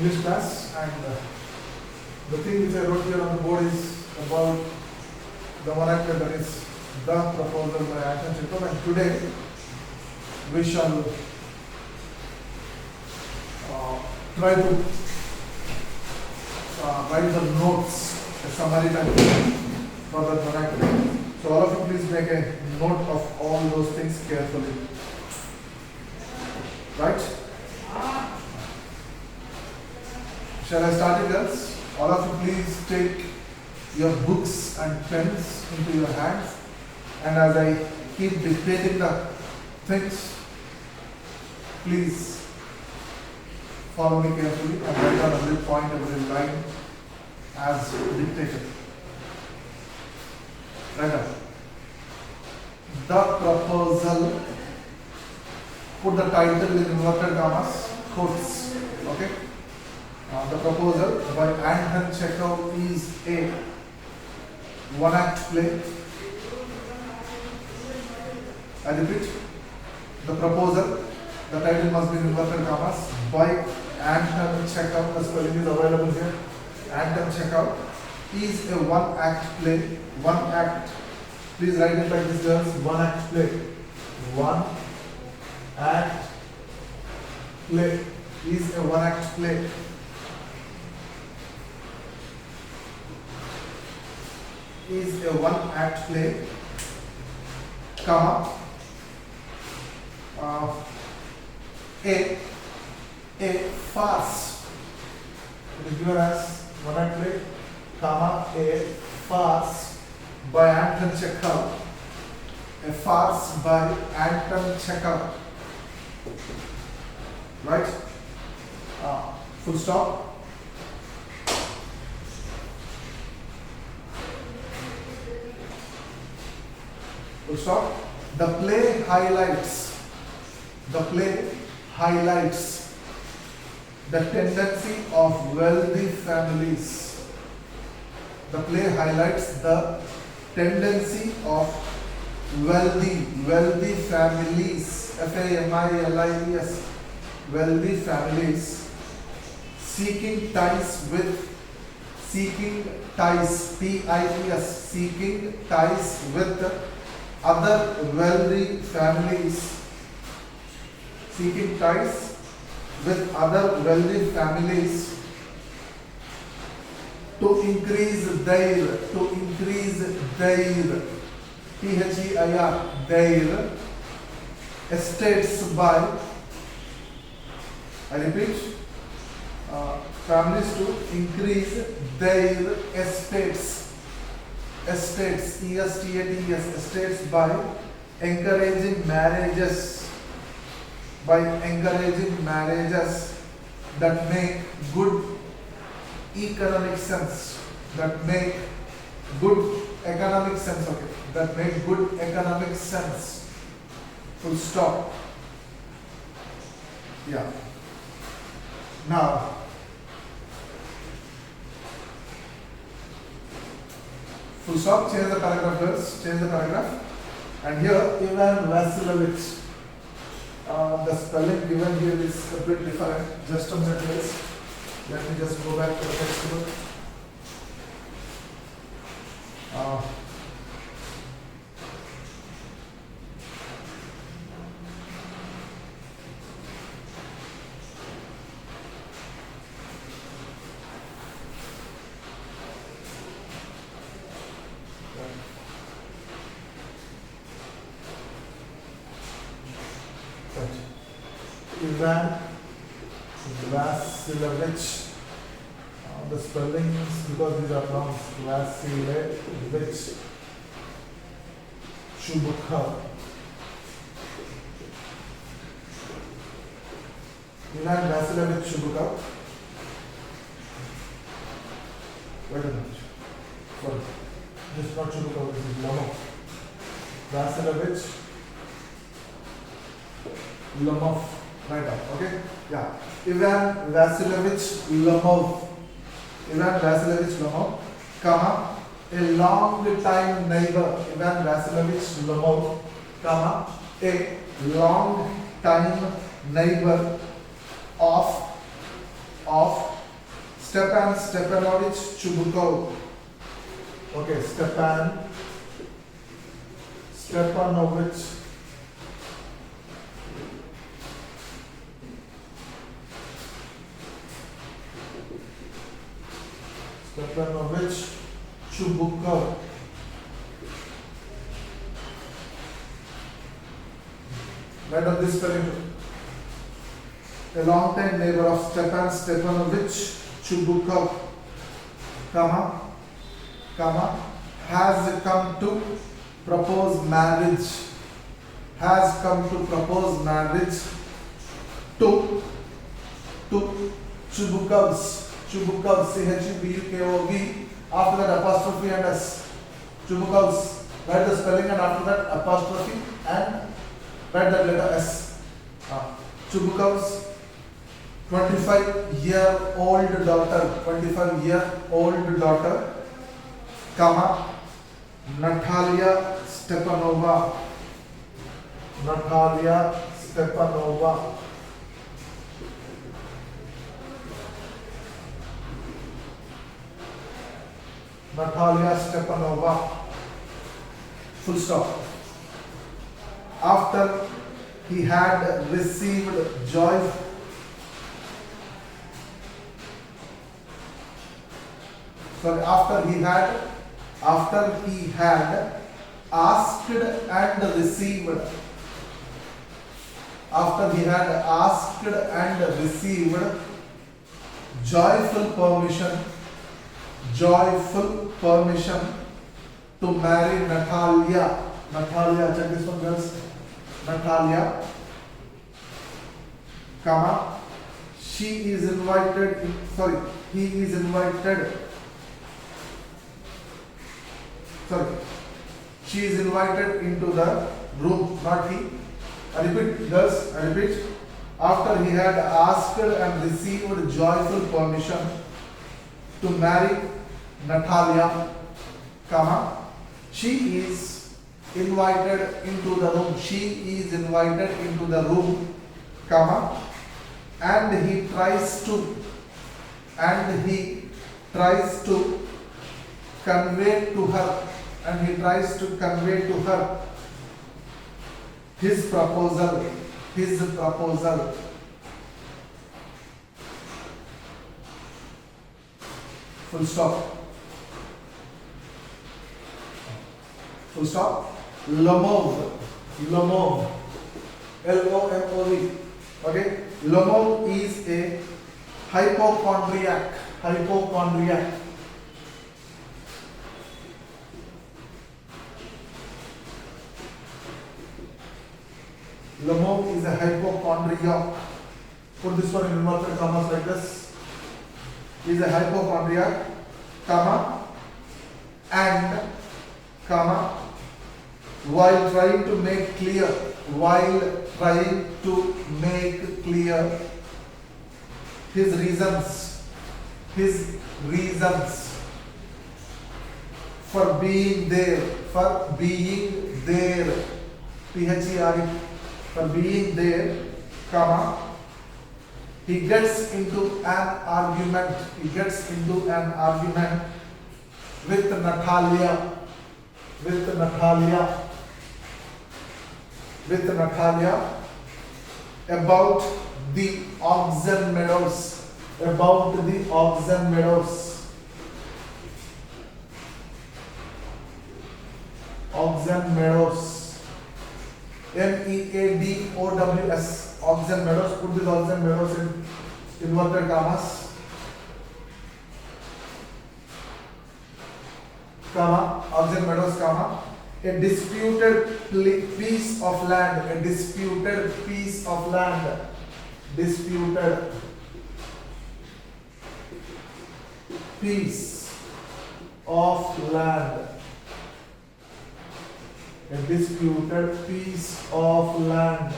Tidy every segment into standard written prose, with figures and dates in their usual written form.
English class, and the thing which I wrote here on the board is about the vernacular, that is the proposal by Anton Chekhov, and today we shall try to write the notes, a summary type for the vernacular. So all of you please make a note of all those things carefully. Right? Shall I start it, girls? All of you please take your books and pens into your hands, and as I keep dictating the things, please follow me carefully and write down every point, every line as dictated. Write down. The proposal. Put the title in inverted commas, quotes. Okay? The proposal by Anton Chekhov is a one-act play. I repeat. The proposal, the title must be in inverted commas, by Anton Chekhov. The spelling is available here. Anton Chekhov is a one-act play. One act. Please write it like this, girls. One-act play. One-act play is a one-act play. Is a one-act play, comma, a farce. It is given as one-act play, comma, a farce by Anton Chekhov. A farce by Anton Chekhov. Right? Full stop. Full stop. The play highlights the tendency of wealthy families. The play highlights the tendency of wealthy families, F-A-M-I-L-I-E-S, wealthy families seeking ties, T-I-E-S, seeking ties with other wealthy families, seeking ties with other wealthy families to increase their T-H-E-I-R, their estates by, I repeat, families to increase their estates, E-S-T-A-T-E-S, estates by encouraging marriages that make good economic sense, that make good economic sense. Full stop. Yeah. Now, full stop, change the paragraph, girls, change the paragraph. And here, Ivan Vasilovich, the spelling given here is a bit different. Just a minute, please. Let me just go back to the textbook. Ivan Vasilovich. The spellings, because these are pronounced Vasilovich, Chubukov. Ivan Vasilovich Chubukov. Wait a minute. Sorry. This is not Chubukov, this is Lomov. Vasilovich Lomov. Right up, okay? Yeah. Ivan Vasilovich Lomov, comma, a long time neighbor. Ivan Vasilovich Lomov, comma, a long time neighbor of Stepan Stepanovich Chubukov. Okay, Stepan Stepanovich Chubukov. Write down this spelling. A long-time neighbor of Stepan Stepanovich Chubukov, has come to propose marriage. Has come to propose marriage to Chubukovs. Chubukovs, C-H-U-B-U-K-O-V. After that apostrophe and S. Chubukovs. Write the spelling and after that apostrophe and write that letter S. Chubukov's 25-year-old daughter, Natalia Stepanova. Natalia Stepanova. Full stop. After he had received joy. After he had asked and received. After he had asked and received joyful permission to marry Natalia. Check this one, girls. Natalia, he is invited she is invited into the room, not he. I repeat, girls, I repeat. After he had asked and received joyful permission to marry Natalia, she is invited into the room. She is invited into the room, and he tries to convey to her his proposal. Full stop. Lomov, L-O-M-O-V. Okay, Lomov is a hypochondriac. Lomov is a hypochondriac. Put this one in inverted commas like this. He is a hypochondriac, and while trying to make clear his reasons for being there, T-H-E-R-E, for being there, he gets into an argument with Natalia about the Oxen Meadows. M-E-A-D-O-W-S. Oxen Meadows. Put these Oxen Meadows in inverted commas. Oxen Meadows, a disputed piece of land.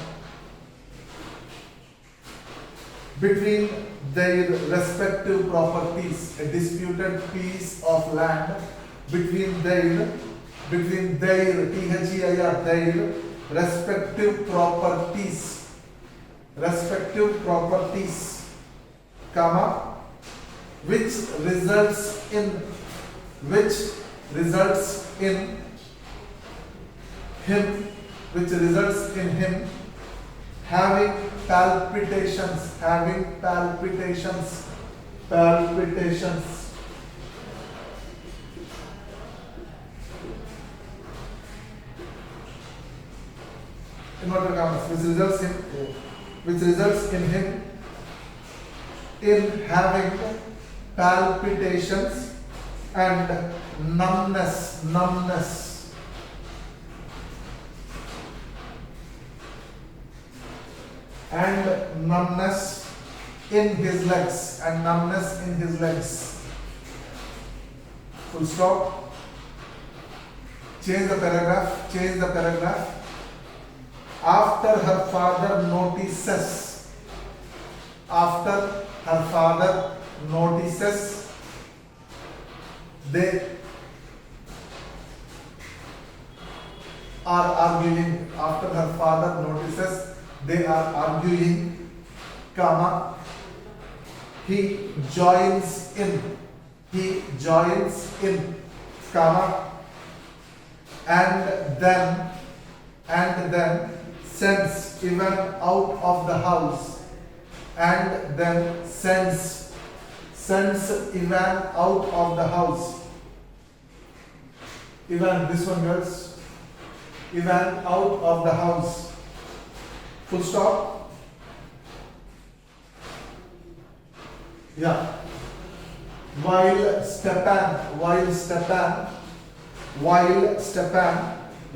Between their respective properties. A disputed piece of land between their T-H-E-I-R, their respective properties, which results in him having palpitations. Inverted commas, which results in him in having palpitations and numbness in his legs. Full stop. Change the paragraph. After her father notices, they are arguing. After her father notices, they are arguing, comma, he joins in, comma, and then sends Ivan out of the house. Sends Ivan out of the house. Ivan, this one girls. Ivan out of the house. Full stop. Yeah. While Stepan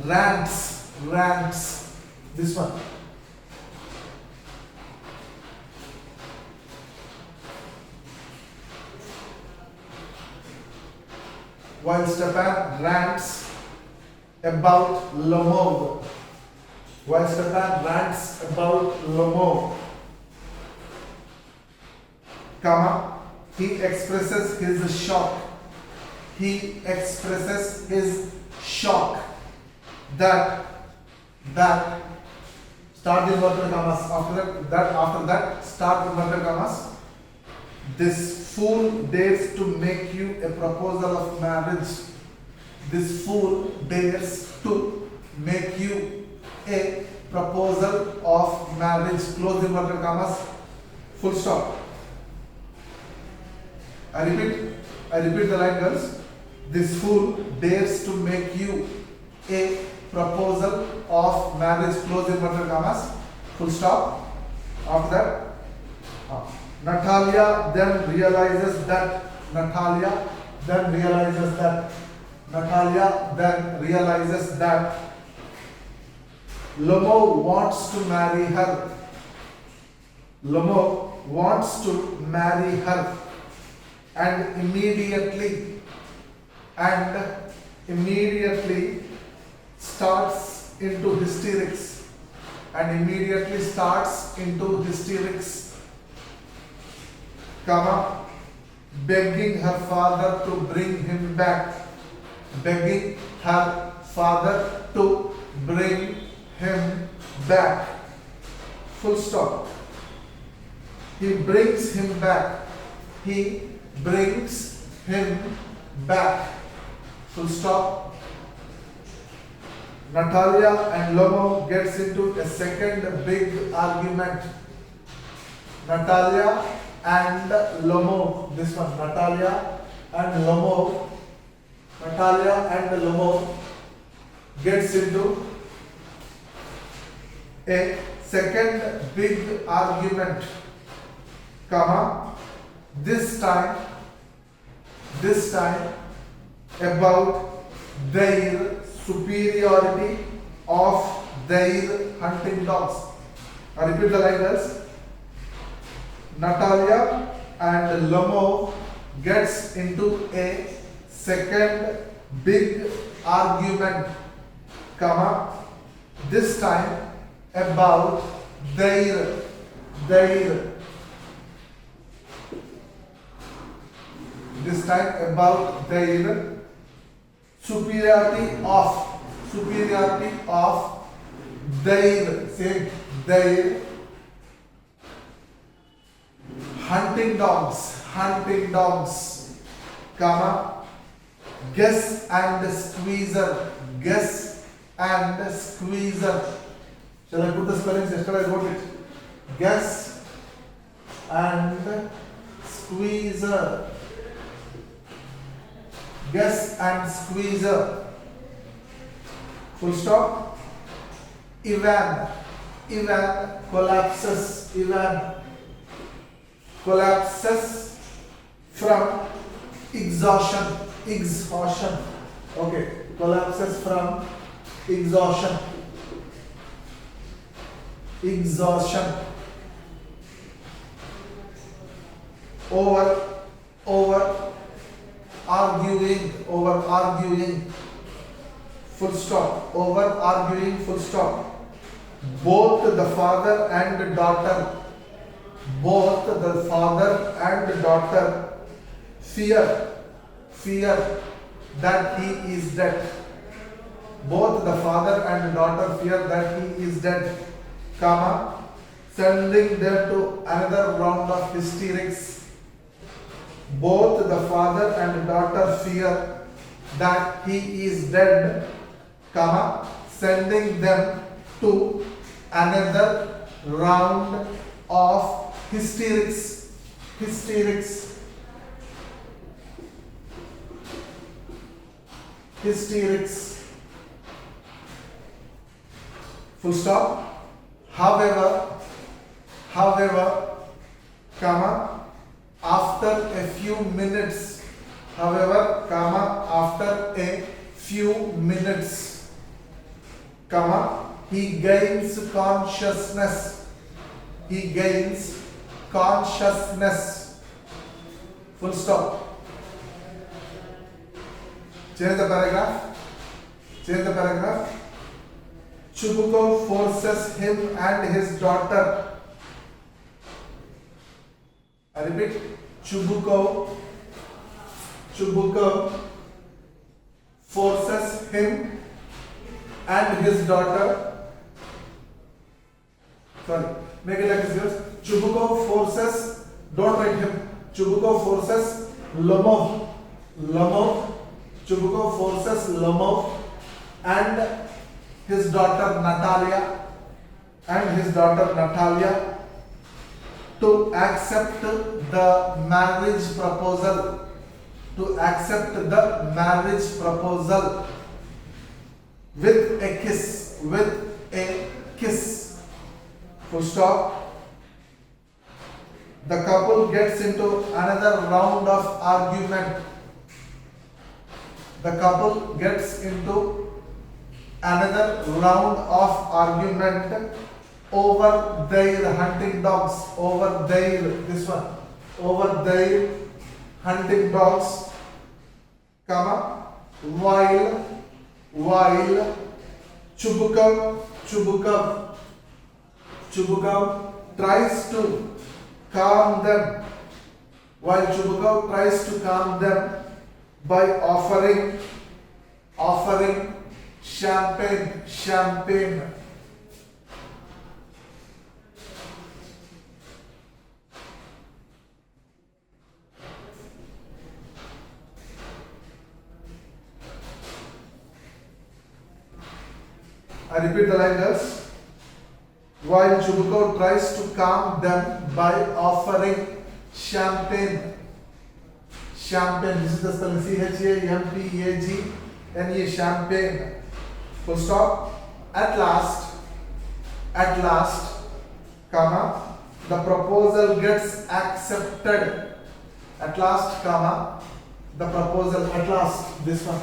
rants. This one. While Stepan rants about Lomov. Comma, he expresses his shock that start inverted commas. After that start inverted commas. This fool dares to make you a proposal of marriage. This fool dares to make you a proposal of marriage. Close inverted commas. Full stop. I repeat the line, girls. This fool dares to make you a proposal of marriage. Close inverted commas. Full stop. After that, Natalia then realizes that Lomo wants to marry her. And immediately starts into hysterics. Comma, begging her father to bring him back. Full stop. He brings him back. Full stop. Natalia and Lomo gets into a second big argument. Natalia and Lomo gets into a second big argument, comma, this time about their superiority of their hunting dogs. I repeat the line, girls. Natalia and Lomo gets into a second big argument, comma, this time about their superiority of their hunting dogs, comma, Guess and Squeezer, Guess and Squeezer. Shall I put the spellings? Yesterday I wrote it. Guess and Squeezer. Guess and Squeezer. Full stop. Ivan collapses. Ivan collapses from exhaustion. Okay. Collapses from exhaustion. Over arguing, full stop. Over arguing, full stop. Both the father and daughter fear that he is dead. Both the father and daughter fear that he is dead, comma, sending them to another round of hysterics. Both the father and daughter fear that he is dead, comma, sending them to another round of hysterics. Full stop. However, comma, after a few minutes, comma, he gains consciousness. Full stop. Change the paragraph. Chubukov forces him and his daughter. I repeat. Chubukov forces him and his daughter. Make it like this. Chubukov forces, don't write him. Chubukov forces Lomov. Chubukov forces Lomov and his daughter Natalia to accept the marriage proposal. With a kiss. Full stop. The couple gets into another round of argument. Over their hunting dogs. Over their hunting dogs, comma, while Chubukov tries to calm them. By offering champagne. I repeat the line thus. While Chubukov tries to calm them by offering champagne. This is the spelling CHAMPAGNE, champagne. Full stop. At last, comma, the proposal gets accepted. This one.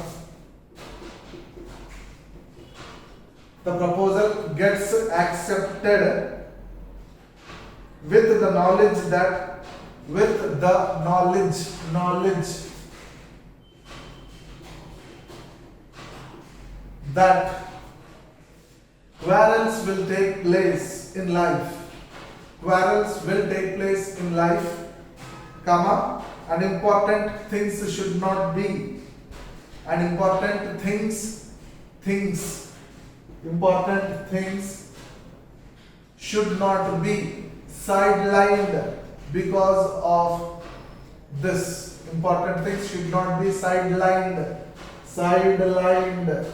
The proposal gets accepted with the knowledge that quarrels will take place in life. Comma, and important things should not be. Important things should not be sidelined because of this. Important things should not be sidelined. Sidelined.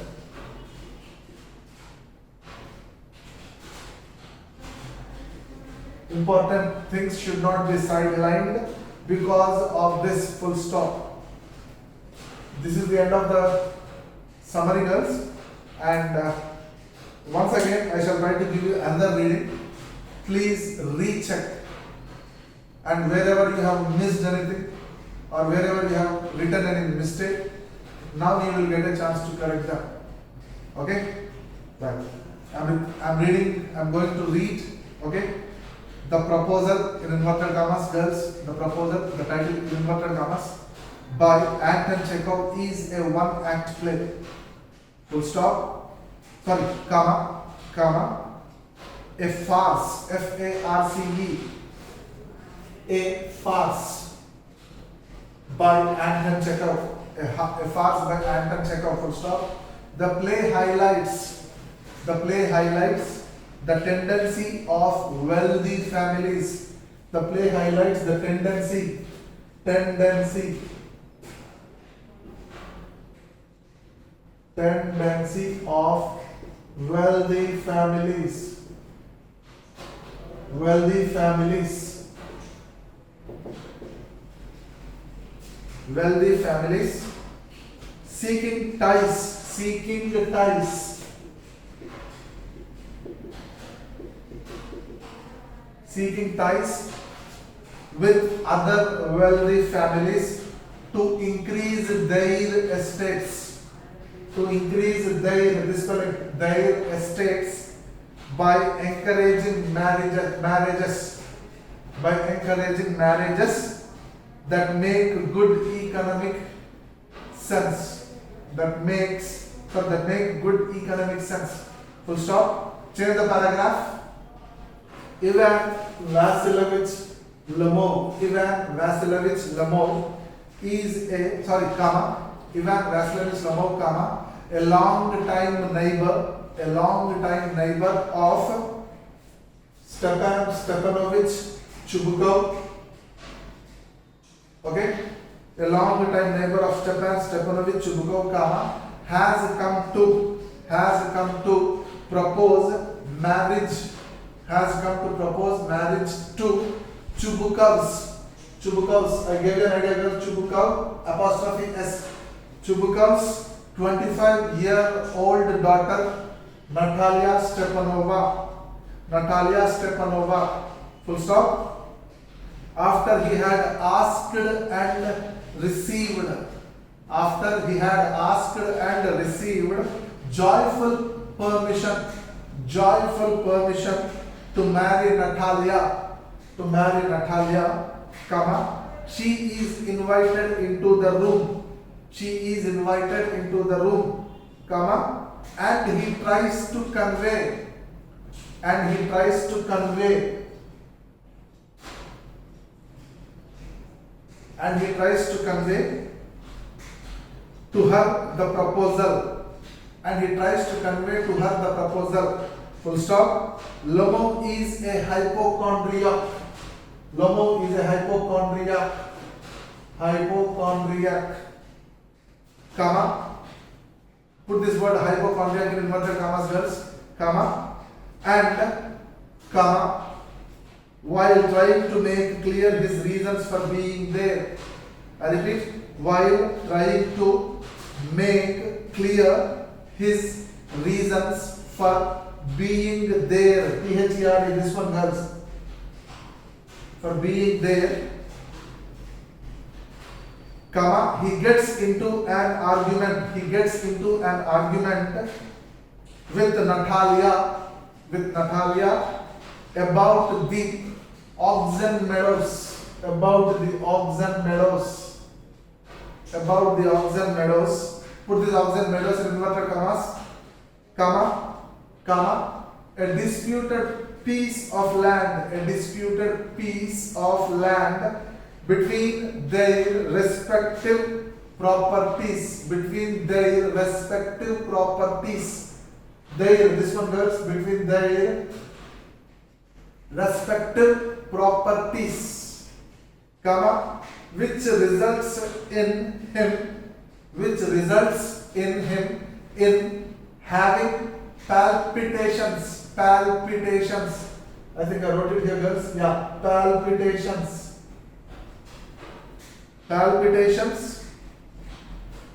Important things should not be sidelined because of this. Full stop. This is the end of the summary, girls, and once again I shall try to give you another reading. Please recheck, and wherever you have missed anything or wherever you have written any mistake, now you will get a chance to correct them. Okay? Right. I'm going to read, okay? The proposal in inverted commas, girls, the proposal, the title in inverted commas by Anton Chekhov is a one-act play. Full stop. Sorry, comma. A farce, F-A-R-C-E, a farce by Anton Chekhov, a farce by Anton Chekhov, full stop. The play highlights the tendency of wealthy families. The play highlights the tendency of wealthy families seeking ties with other wealthy families to increase their estates, by encouraging marriages that make good economic sense. That make good economic sense. Full stop. Change the paragraph. Ivan Vasilovich Lemov is a long time neighbor of Stepan Stepanovich Chubukov. Okay, a long time neighbor of Stepan Stepanovich Chubukov, has come to propose marriage to Chubukov's. I gave you an idea, girl. Chubukov, apostrophe S. Chubukov's 25-year-old daughter Natalia Stepanova. Full stop. After he had asked and received joyful permission to marry Natalia, she is invited into the room, and he tries to convey to her the proposal. Full stop. Lomov is a hypochondriac. Put this word hypochondriac in inverted commas, girls. And while trying to make clear his reasons for being there. I repeat, while trying to make clear his reasons for being there. T-H-E-R-E, this one, girls. For being there, he gets into an argument with Natalia about the oxen meadows. Put these oxen meadows in inverted commas, a disputed piece of land between their respective properties. Between their respective properties. This one, girls, between their respective properties. comma, which results in him in having palpitations. I think I wrote it here, girls. Yeah, palpitations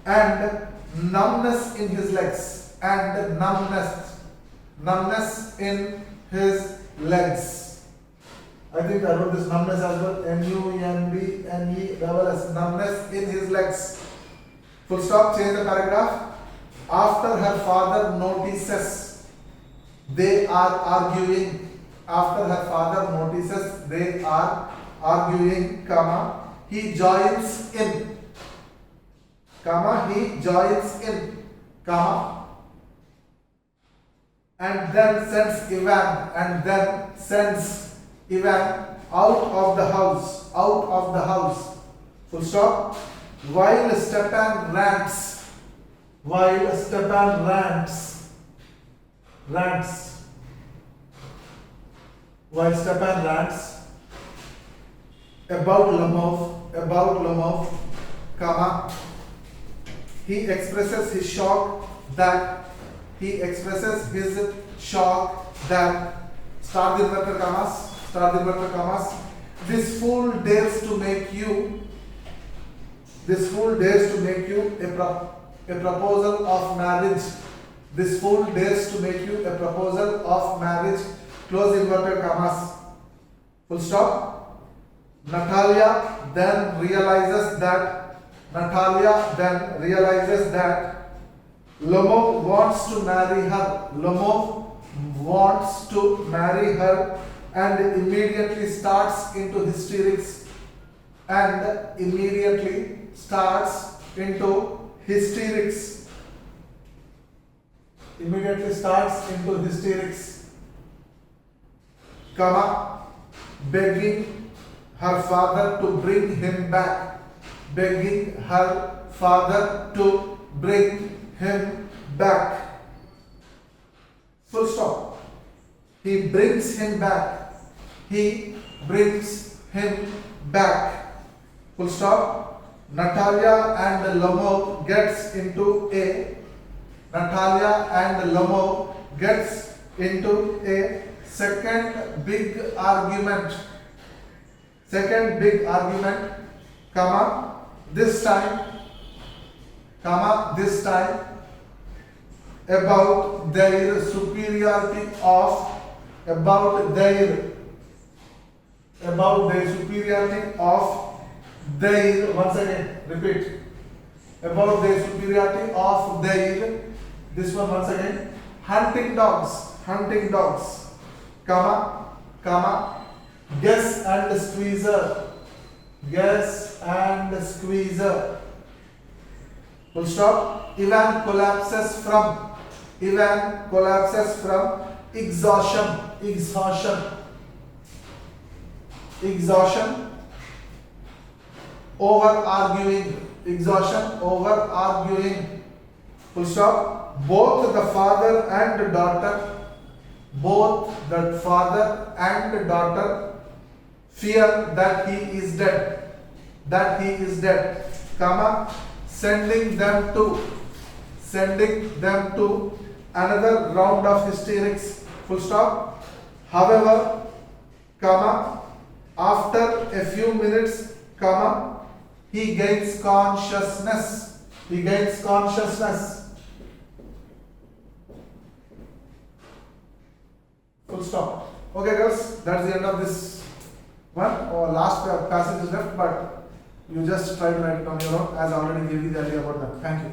and numbness in his legs. Numbness in his legs. I think I wrote this numbness as well. Numbness, numbness in his legs. Full stop, change the paragraph. After her father notices, they are arguing. After her father notices, they are arguing, comma, he joins in, comma, and then sends Ivan out of the house. Full stop. While Stepan rants about Lomov, comma, he expresses his shock that start the inverted commas, this fool dares to make you a proposal of marriage. This fool dares to make you a proposal of marriage. Close inverted commas. Full stop. Natalia then realizes that Lomov wants to marry her. And immediately starts into hysterics. Comma, begging her father to bring him back. Full stop. He brings him back. Full stop. Natalia and Lomov gets into a second big argument, comma, this time about their superiority of their, once again, repeat, about their superiority of their, this one once again, hunting dogs, comma, Gus and Squeezer. Full stop. Ivan collapses from exhaustion over arguing. Full stop. Both the father and daughter fear that he is dead, comma, sending them to another round of hysterics. Full stop. However, comma, after a few minutes, comma, he gains consciousness. Full stop. Okay, girls, that's the end of this one. Or last passage is left, but you just try to write it on your own, as I already gave you the idea about that. Thank you.